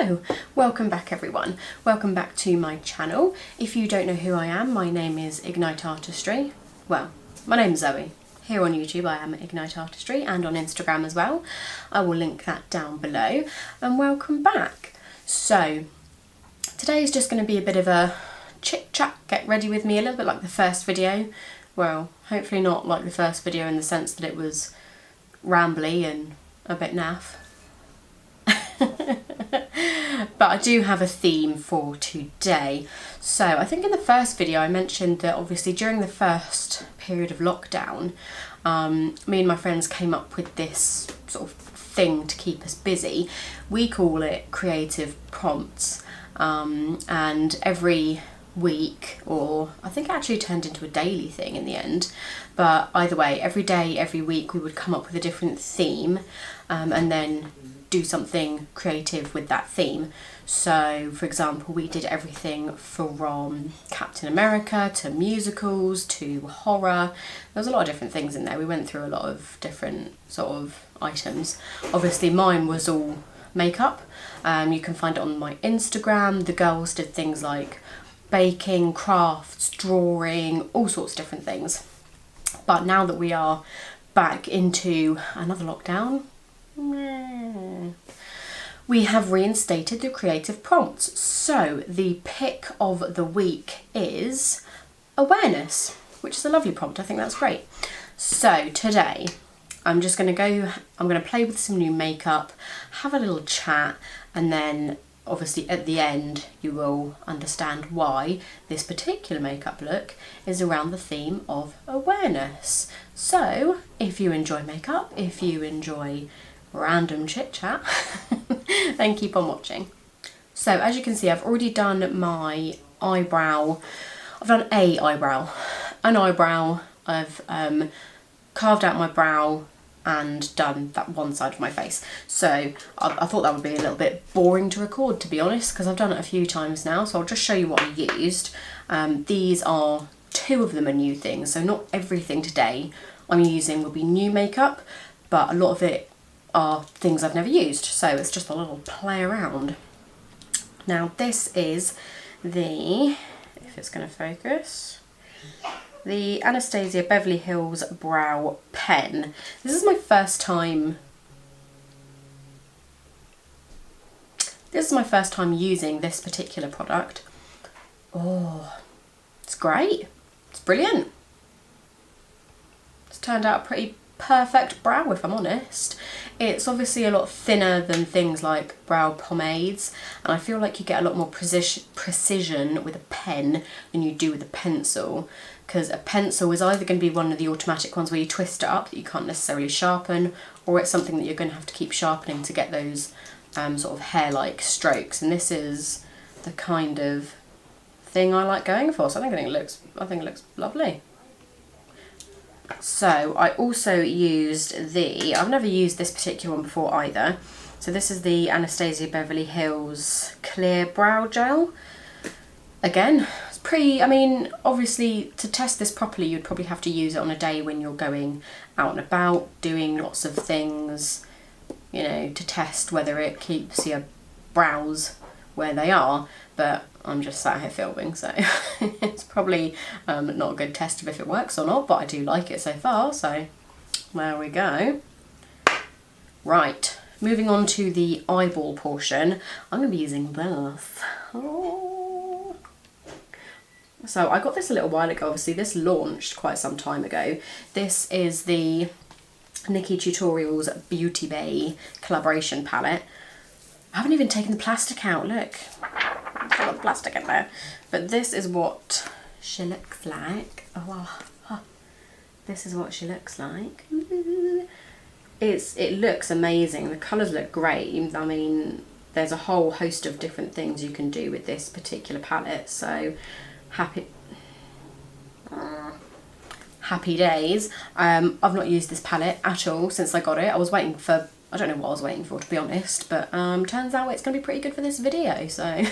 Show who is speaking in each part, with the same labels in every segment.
Speaker 1: So, welcome back everyone. Welcome back to my channel. If you don't know who I am, my name is Ignite Artistry. Well, my name's Zoe. Here on YouTube I am Ignite Artistry and on Instagram as well. I will link that down below. And welcome back. So, today is just going to be a bit of a chit-chat, get ready with me, a little bit like the first video. Well, hopefully not like the first video in the sense that it was rambly and a bit naff. But I do have a theme for today. So I think in the first video I mentioned that obviously during the first period of lockdown, me and my friends came up with this sort of thing to keep us busy. We call it creative prompts, and every week, or I think it actually turned into a daily thing in the end, but either way, every day, every week we would come up with a different theme, and then do something creative with that theme. So for example, we did everything from Captain America to musicals to horror. There was a lot of different things in there. We went through a lot of different sort of items. Obviously mine was all makeup. You can find it on my Instagram. The girls did things like baking, crafts, drawing, all sorts of different things. But now that we are back into another lockdown, we have reinstated the creative prompts. So the pick of the week is awareness, which is a lovely prompt. I think that's great. So today I'm just going to play with some new makeup, have a little chat, and then obviously at the end you will understand why this particular makeup look is around the theme of awareness. So if you enjoy makeup, if you enjoy random chit chat, then keep on watching. So as you can see, I've already done my eyebrow. I've done an eyebrow. I've carved out my brow and done that one side of my face. So I thought that would be a little bit boring to record, to be honest, because I've done it a few times now. So I'll just show you what I used. These are, two of them are new things, so not everything today I'm using will be new makeup, but a lot of it are things I've never used, so it's just a little play around. Now this is the, if it's going to focus, the Anastasia Beverly Hills Brow Pen. This is my first time using this particular product. Oh, it's great. It's brilliant. It's turned out a pretty perfect brow, if I'm honest. It's obviously a lot thinner than things like brow pomades, and I feel like you get a lot more precision with a pen than you do with a pencil, because a pencil is either going to be one of the automatic ones where you twist it up that you can't necessarily sharpen, or it's something that you're going to have to keep sharpening to get those sort of hair-like strokes, and this is the kind of thing I like going for, so I think it looks lovely. So I also used I've never used this particular one before either. So this is the Anastasia Beverly Hills Clear Brow Gel. Again, it's pretty, I mean, obviously to test this properly you'd probably have to use it on a day when you're going out and about, doing lots of things, you know, to test whether it keeps your brows where they are, but I'm just sat here filming, so it's probably not a good test of if it works or not, but I do like it so far, so there we go. Right, moving on to the eyeball portion, I'm going to be using this. Oh. So I got this a little while ago, obviously this launched quite some time ago. This is the Nikkie Tutorials Beauty Bay collaboration palette. I haven't even taken the plastic out, look. I've got the plastic in there. But this is what she looks like. This is what she looks like. It looks amazing. The colours look great. I mean, there's a whole host of different things you can do with this particular palette. So, happy days. I've not used this palette at all since I got it. I was waiting for, I don't know what I was waiting for, to be honest, but turns out it's going to be pretty good for this video, so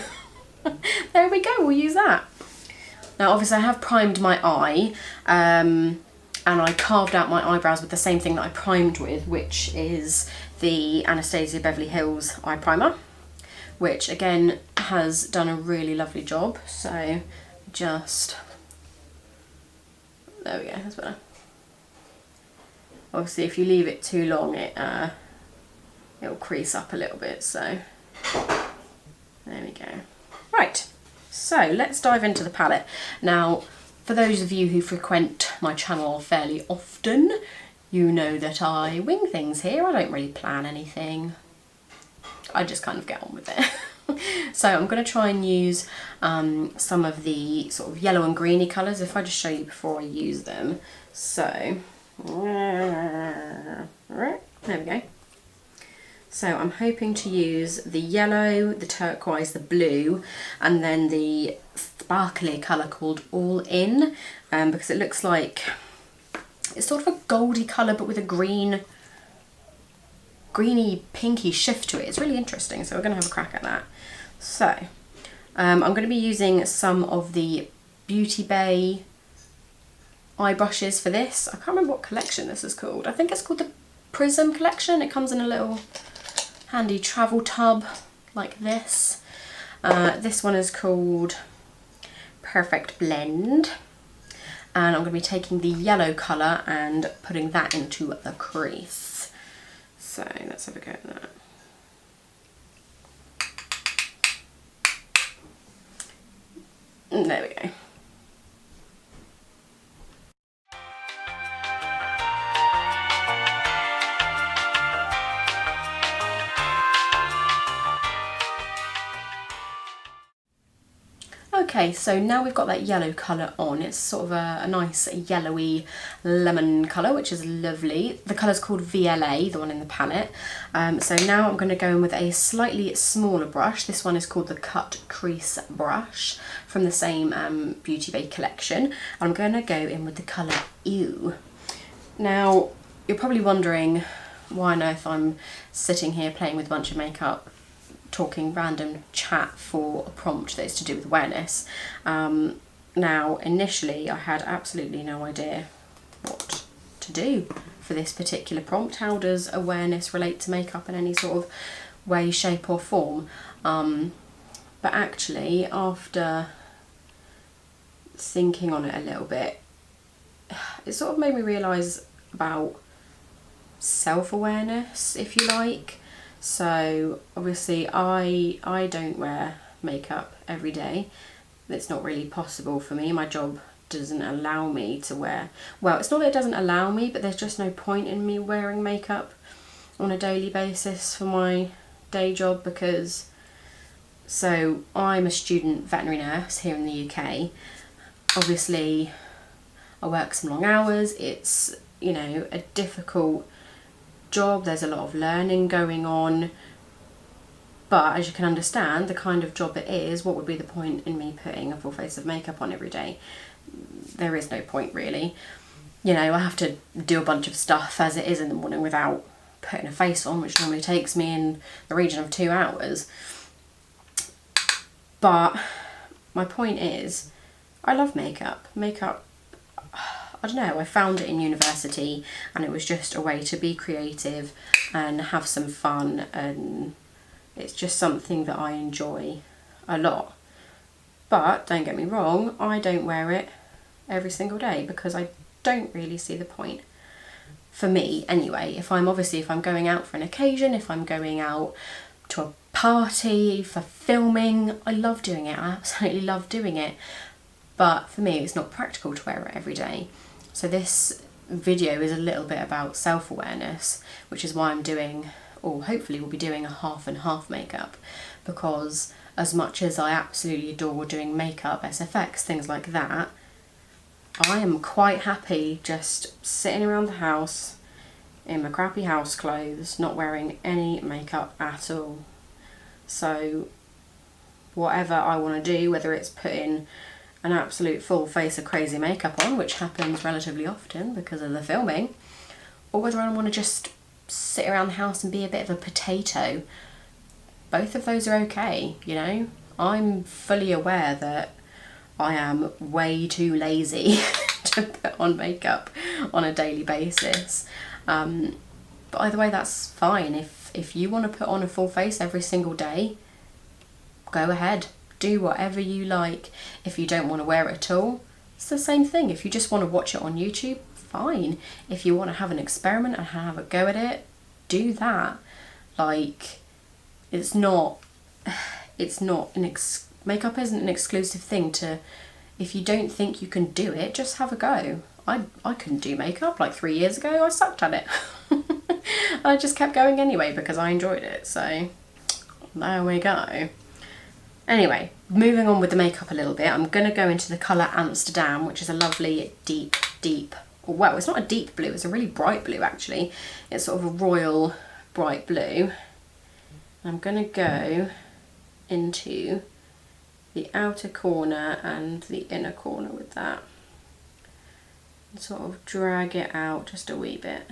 Speaker 1: there we go, we'll use that. Now obviously I have primed my eye, and I carved out my eyebrows with the same thing that I primed with, which is the Anastasia Beverly Hills eye primer, which again has done a really lovely job. So just, there we go, that's better. Obviously if you leave it too long, it'll crease up a little bit, so there we go. Right, so let's dive into the palette. Now, for those of you who frequent my channel fairly often, you know that I wing things here. I don't really plan anything. I just kind of get on with it. So I'm going to try and use some of the sort of yellow and greeny colours, if I just show you before I use them. So, there we go. So I'm hoping to use the yellow, the turquoise, the blue, and then the sparkly colour called All In, because it looks like it's sort of a goldy colour but with a greeny pinky shift to it. It's really interesting, so we're going to have a crack at that. So I'm going to be using some of the Beauty Bay eye brushes for this. I can't remember what collection this is called. I think it's called the Prism collection. It comes in a little handy travel tub like this. This one is called Perfect Blend, and I'm going to be taking the yellow colour and putting that into the crease. So let's have a go at that. There we go. Okay, so now we've got that yellow colour on. It's sort of a nice yellowy lemon colour, which is lovely. The colour's called VLA, the one in the palette. So now I'm going to go in with a slightly smaller brush. This one is called the Cut Crease brush from the same Beauty Bay collection. I'm going to go in with the colour Ew. Now, you're probably wondering why on earth I'm sitting here playing with a bunch of makeup, talking random chat for a prompt that is to do with awareness. Now, initially I had absolutely no idea what to do for this particular prompt. How does awareness relate to makeup in any sort of way, shape or form? But actually, after thinking on it a little bit, it sort of made me realise about self-awareness, if you like. So obviously I don't wear makeup every day. It's not really possible for me. My job doesn't allow me to wear, well, it's not that it doesn't allow me, but there's just no point in me wearing makeup on a daily basis for my day job, because so I'm a student veterinary nurse here in the UK. Obviously I work some long hours. It's, you know, a difficult job. There's a lot of learning going on, but as you can understand, the kind of job it is, what would be the point in me putting a full face of makeup on every day? There is no point really. You know, I have to do a bunch of stuff as it is in the morning without putting a face on, which normally takes me in the region of 2 hours. But my point is, I love makeup. Makeup, I don't know, I found it in university and it was just a way to be creative and have some fun, and it's just something that I enjoy a lot. But don't get me wrong, I don't wear it every single day because I don't really see the point. For me anyway, if I'm going out for an occasion, if I'm going out to a party, for filming, I love doing it, I absolutely love doing it. But for me, it's not practical to wear it every day. So this video is a little bit about self-awareness, which is why I'm doing, or hopefully will be doing, a half and half makeup, because as much as I absolutely adore doing makeup, SFX, things like that, I am quite happy just sitting around the house in my crappy house clothes, not wearing any makeup at all. So whatever I want to do, whether it's putting an absolute full face of crazy makeup on, which happens relatively often because of the filming, or whether I want to just sit around the house and be a bit of a potato, both of those are okay, you know. I'm fully aware that I am way too lazy to put on makeup on a daily basis. But either way, that's fine. If you want to put on a full face every single day, go ahead, do whatever you like. If you don't want to wear it at all, it's the same thing. If you just want to watch it on YouTube, fine. If you want to have an experiment and have a go at it, do that. Like, makeup isn't an exclusive thing to, if you don't think you can do it, just have a go. I couldn't do makeup like 3 years ago. I sucked at it. I just kept going anyway because I enjoyed it. So there we go. Anyway, moving on with the makeup a little bit, I'm going to go into the colour Amsterdam, which is a lovely deep, well, it's not a deep blue, it's a really bright blue actually. It's sort of a royal bright blue. I'm going to go into the outer corner and the inner corner with that. And sort of drag it out just a wee bit.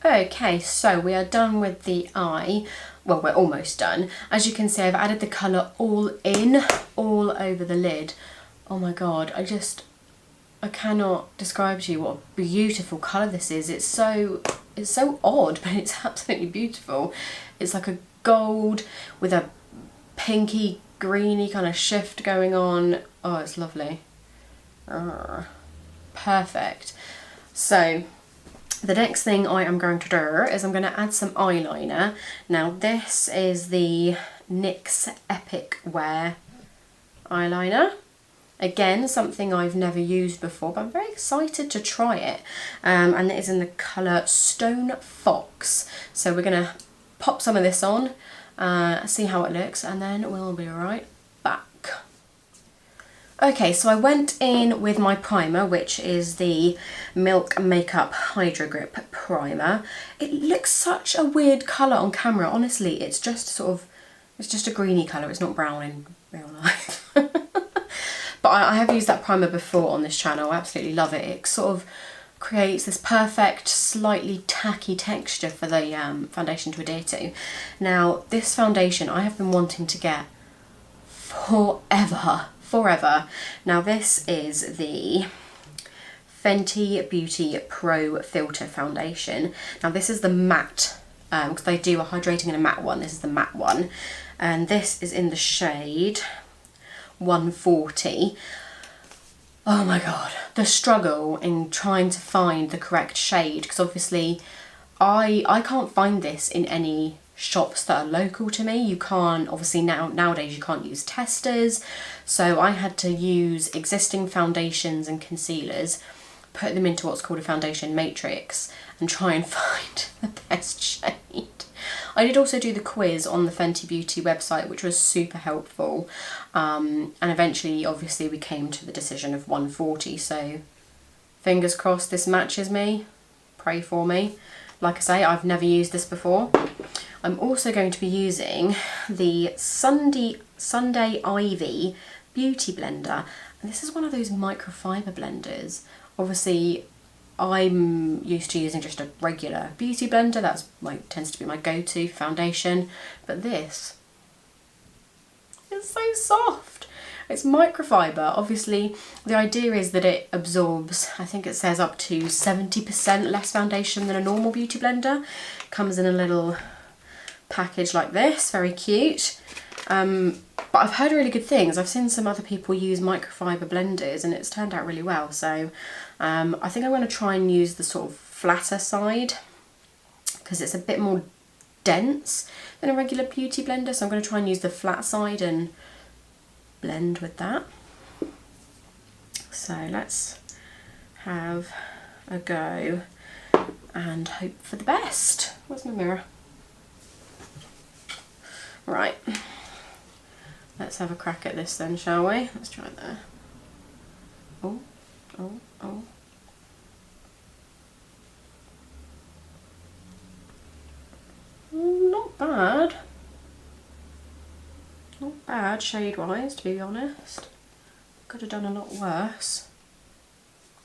Speaker 1: Okay, so we are done with the eye. Well, we're almost done. As you can see, I've added the colour all over the lid. Oh my god, I cannot describe to you what a beautiful colour this is. It's so odd, but it's absolutely beautiful. It's like a gold with a pinky greeny kind of shift going on. Oh, it's lovely. Perfect. So the next thing I am going to do is I'm going to add some eyeliner. Now this is the NYX Epic Wear eyeliner. Again, something I've never used before, but I'm very excited to try it. And it is in the colour Stone Fox. So we're going to pop some of this on, see how it looks, and then we'll be right back. Okay, so I went in with my primer, which is the Milk Makeup Hydro Grip Primer. It looks such a weird colour on camera. Honestly, it's just a greeny colour. It's not brown in real life. But I have used that primer before on this channel. I absolutely love it. It sort of creates this perfect, slightly tacky texture for the foundation to adhere to. Now, this foundation I have been wanting to get forever. Now this is the Fenty Beauty Pro Filt'r foundation. Now this is the matte, because they do a hydrating and a matte one. This is the matte one, and this is in the shade 140. Oh my god, the struggle in trying to find the correct shade, because obviously I can't find this in any shops that are local to me. You can't, obviously nowadays you can't use testers, so I had to use existing foundations and concealers, put them into what's called a foundation matrix and try and find the best shade. I did also do the quiz on the Fenty Beauty website, which was super helpful, and eventually obviously we came to the decision of 140, so fingers crossed this matches me. Pray for me. Like I say, I've never used this before. I'm also going to be using the Sunday Ivy Beauty Blender, and this is one of those microfiber blenders. Obviously, I'm used to using just a regular beauty blender. That's tends to be my go-to foundation, but this is so soft. It's microfiber. Obviously, the idea is that it absorbs, I think it says up to 70% less foundation than a normal beauty blender. Comes in a little package like this, very cute. But I've heard really good things. I've seen some other people use microfiber blenders and it's turned out really well. So I think I'm going to try and use the sort of flatter side because it's a bit more dense than a regular beauty blender. So I'm going to try and use the flat side and blend with that. So let's have a go and hope for the best. Where's my mirror? Right, let's have a crack at this then, shall we? Let's try it there. Oh, oh, oh. Not bad. Not bad shade-wise, to be honest. Could have done a lot worse.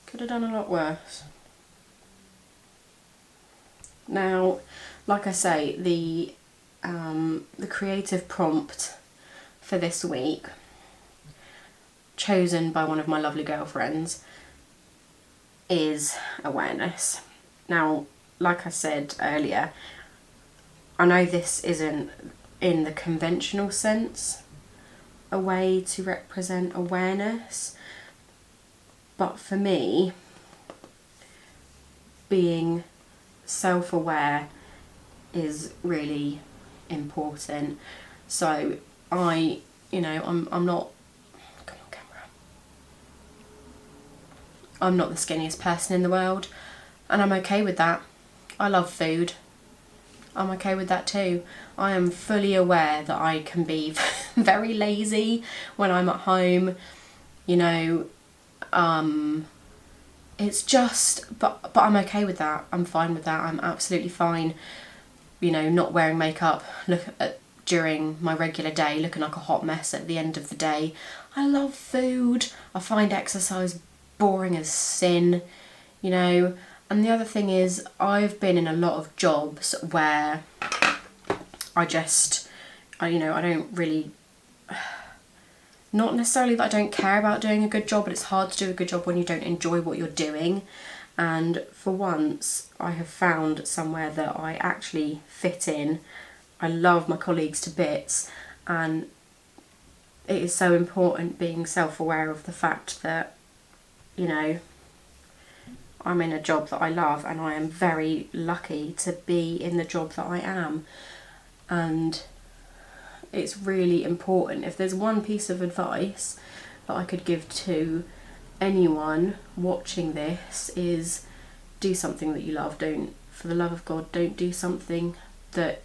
Speaker 1: Could have done a lot worse. Now, like I say, the creative prompt for this week, chosen by one of my lovely girlfriends, is awareness. Now, like I said earlier, I know this isn't in the conventional sense a way to represent awareness, but for me, being self-aware is really important. So I'm not, come on camera, I'm not the skinniest person in the world, and I'm okay with that. I love food. I'm okay with that too. I am fully aware that I can be very lazy when I'm at home, you know, it's just, but I'm okay with that. I'm fine with that. I'm absolutely fine, you know, not wearing makeup during my regular day, looking like a hot mess at the end of the day. I love food. I find exercise boring as sin, you know. And the other thing is, I've been in a lot of jobs where I don't really, not necessarily that I don't care about doing a good job, but it's hard to do a good job when you don't enjoy what you're doing. And for once, I have found somewhere that I actually fit in. I love my colleagues to bits, and it is so important being self-aware of the fact that, you know, I'm in a job that I love, and I am very lucky to be in the job that I am. And it's really important. If there's one piece of advice that I could give to anyone watching this, is do something that you love. Don't, for the love of God, don't do something that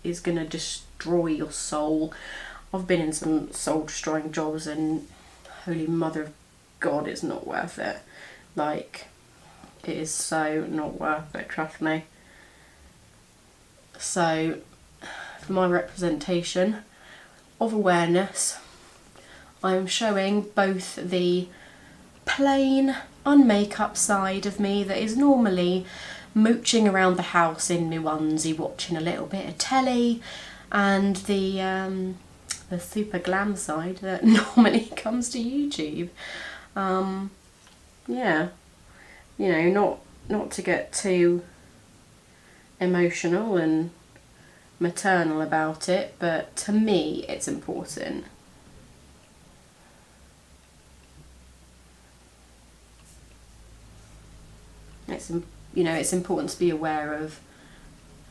Speaker 1: is going to destroy your soul. I've been in some soul destroying jobs, and holy mother of God, it's not worth it. Like, it is so not worth it, trust me. So, for my representation of awareness, I am showing both the plain, un-makeup side of me that is normally mooching around the house in my onesie, watching a little bit of telly, and the super glam side that normally comes to YouTube. Yeah. You know, not to get too emotional and maternal about it, but to me it's important. It's important to be aware of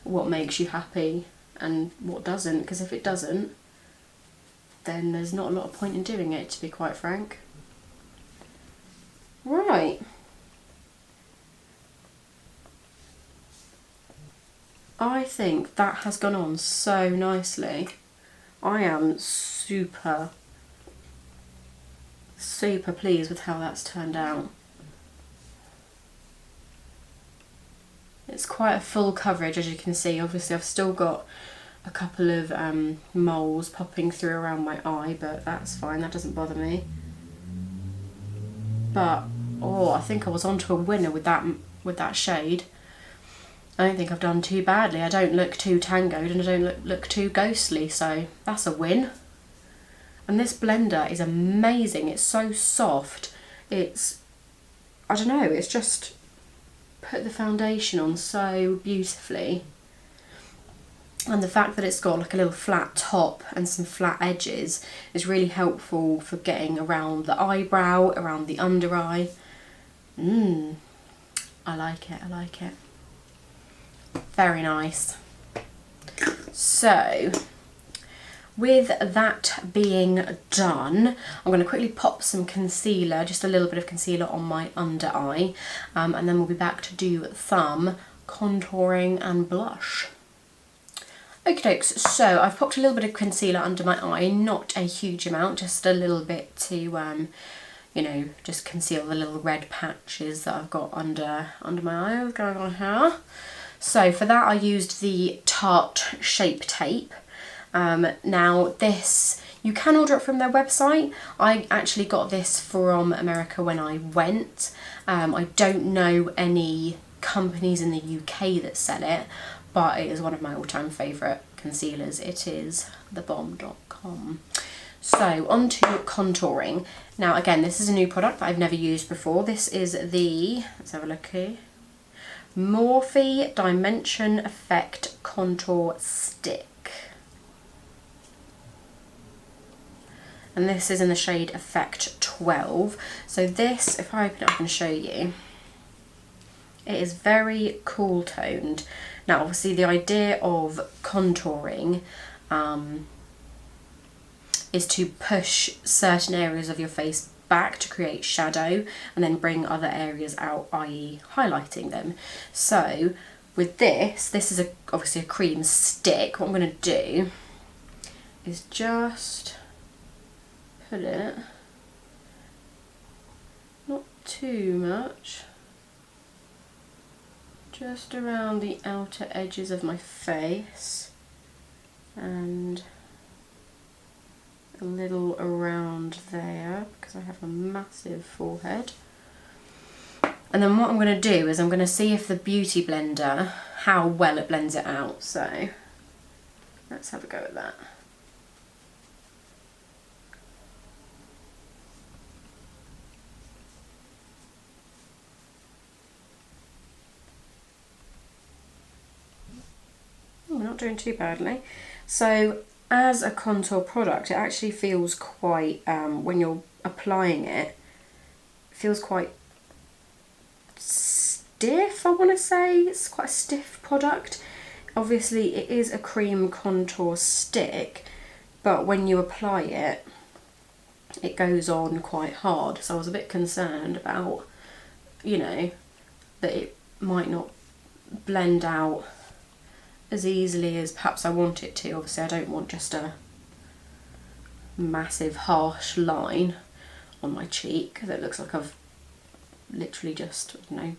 Speaker 1: what makes you happy and what doesn't, because if it doesn't, then there's not a lot of point in doing it, to be quite frank. Right. I think that has gone on so nicely. I am super pleased with how that's turned out. It's quite a full coverage, as you can see. Obviously I've still got a couple of moles popping through around my eye, but that's fine, that doesn't bother me. But, oh, I think I was onto a winner with that shade. I don't think I've done too badly. I don't look too tangoed, and I don't look too ghostly, so that's a win. And this blender is amazing. It's so soft. I don't know, it's just put the foundation on so beautifully. And the fact that it's got like a little flat top and some flat edges is really helpful for getting around the eyebrow, around the under eye. I like it. Very nice. So, with that being done, I'm going to quickly pop some concealer, just a little bit of concealer on my under eye, and then we'll be back to do some contouring and blush. Okie dokes, so I've popped a little bit of concealer under my eye, not a huge amount, just a little bit to just conceal the little red patches that I've got under my eye. What's going on here? So for that I used the Tarte Shape Tape. Now this, you can order it from their website. I actually got this from America when I went. I don't know any companies in the UK that sell it, but it is one of my all-time favourite concealers. It is thebomb.com. So on to contouring. Now again, this is a new product that I've never used before. This is the, let's have a look here, Morphe Dimension Effect Contour Stick. And this is in the shade Effect 12. So this, if I open it up and show you, it is very cool toned. Now obviously the idea of contouring is to push certain areas of your face back to create shadow and then bring other areas out, i.e. highlighting them. So with this is obviously a cream stick. What I'm going to do is just put it, not too much, just around the outer edges of my face and a little around there because I have a massive forehead. And then what I'm going to do is I'm going to see if the Beauty Blender, how well it blends it out. So let's have a go at that. We're not doing too badly. So as a contour product, it actually feels quite, when you're applying it, it feels quite stiff, I want to say. It's quite a stiff product. Obviously it is a cream contour stick, but when you apply it, it goes on quite hard. So I was a bit concerned about, you know, that it might not blend out as easily as perhaps I want it to. Obviously I don't want just a massive harsh line on my cheek that looks like I've literally just, you know,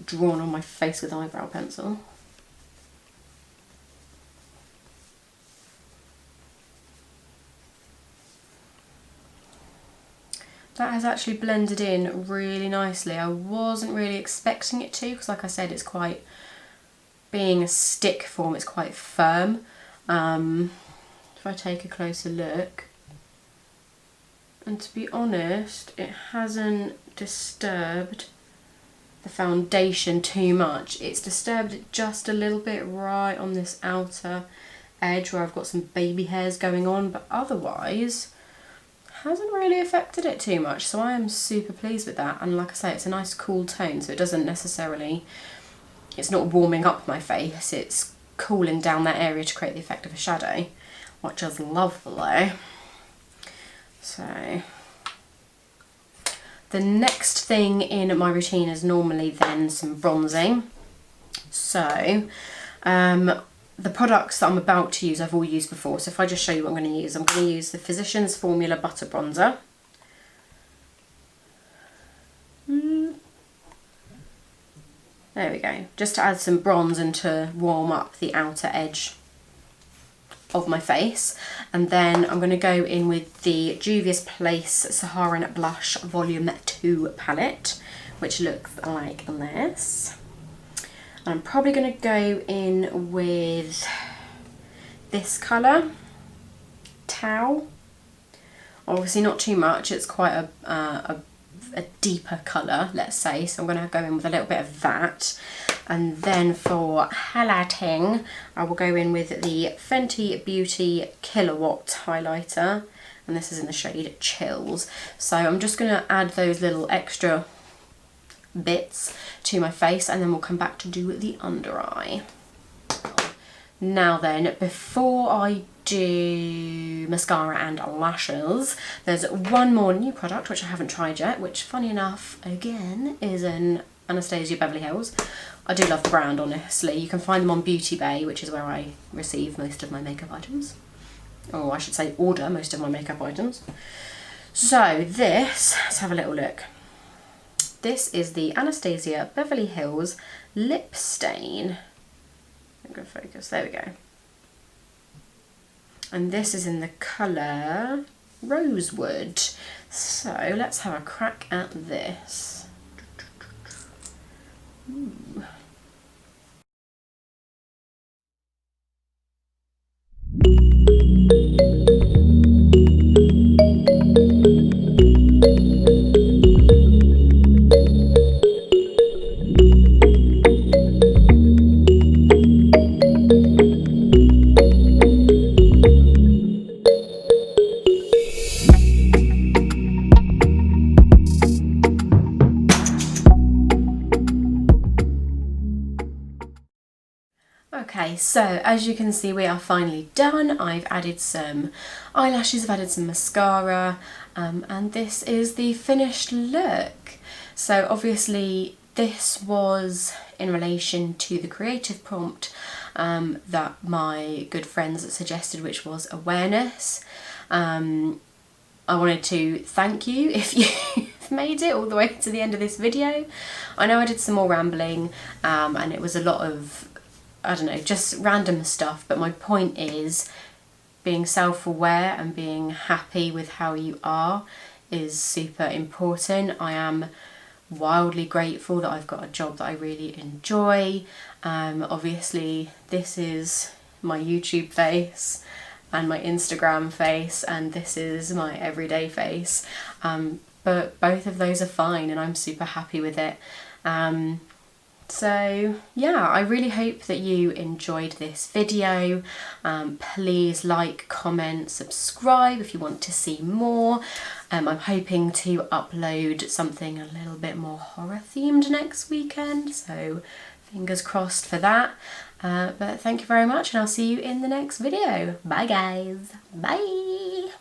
Speaker 1: drawn on my face with eyebrow pencil. That has actually blended in really nicely. I wasn't really expecting it to, because like I said, it's quite, being a stick form, it's quite firm. If I take a closer look, and to be honest, it hasn't disturbed the foundation too much. It's disturbed it just a little bit right on this outer edge where I've got some baby hairs going on, but otherwise hasn't really affected it too much. So I am super pleased with that, and like I say, it's a nice cool tone, so it doesn't necessarily, it's not warming up my face, it's cooling down that area to create the effect of a shadow, which is lovely. So the next thing in my routine is normally then some bronzing. So the products that I'm about to use I've all used before, so if I just show you what I'm going to use, I'm going to use the Physicians Formula Butter Bronzer. There we go, just to add some bronze and to warm up the outer edge of my face. And then I'm going to go in with the Juvia's Place Saharan Blush Volume 2 palette, which looks like this. And I'm probably going to go in with this colour, Tau. Obviously not too much, it's quite a deeper colour, let's say, so I'm going to go in with a little bit of that. And then for highlighting, I will go in with the Fenty Beauty Kilowatt highlighter, and this is in the shade Chills. So I'm just going to add those little extra bits to my face, and then we'll come back to do the under eye. Now then, before I do mascara and lashes, there's one more new product which I haven't tried yet, which funny enough again is in Anastasia Beverly Hills. I do love the brand, honestly. You can find them on Beauty Bay, which is where I receive most of my makeup items, or I should say order most of my makeup items. So this, let's have a little look. This is the Anastasia Beverly Hills Lip Stain. I'm going to focus, there we go. And this is in the colour Rosewood. So let's have a crack at this. Ooh. So as you can see, we are finally done. I've added some eyelashes, I've added some mascara, and this is the finished look. So obviously this was in relation to the creative prompt that my good friends suggested, which was awareness. I wanted to thank you if you've made it all the way to the end of this video. I know I did some more rambling and it was a lot of, I don't know, just random stuff, but my point is being self-aware and being happy with how you are is super important. I am wildly grateful that I've got a job that I really enjoy. Obviously this is my YouTube face and my Instagram face, and this is my everyday face, but both of those are fine and I'm super happy with it. So yeah, I really hope that you enjoyed this video. Please like, comment, subscribe if you want to see more. I'm hoping to upload something a little bit more horror themed next weekend, so fingers crossed for that. But thank you very much and I'll see you in the next video. Bye guys. Bye.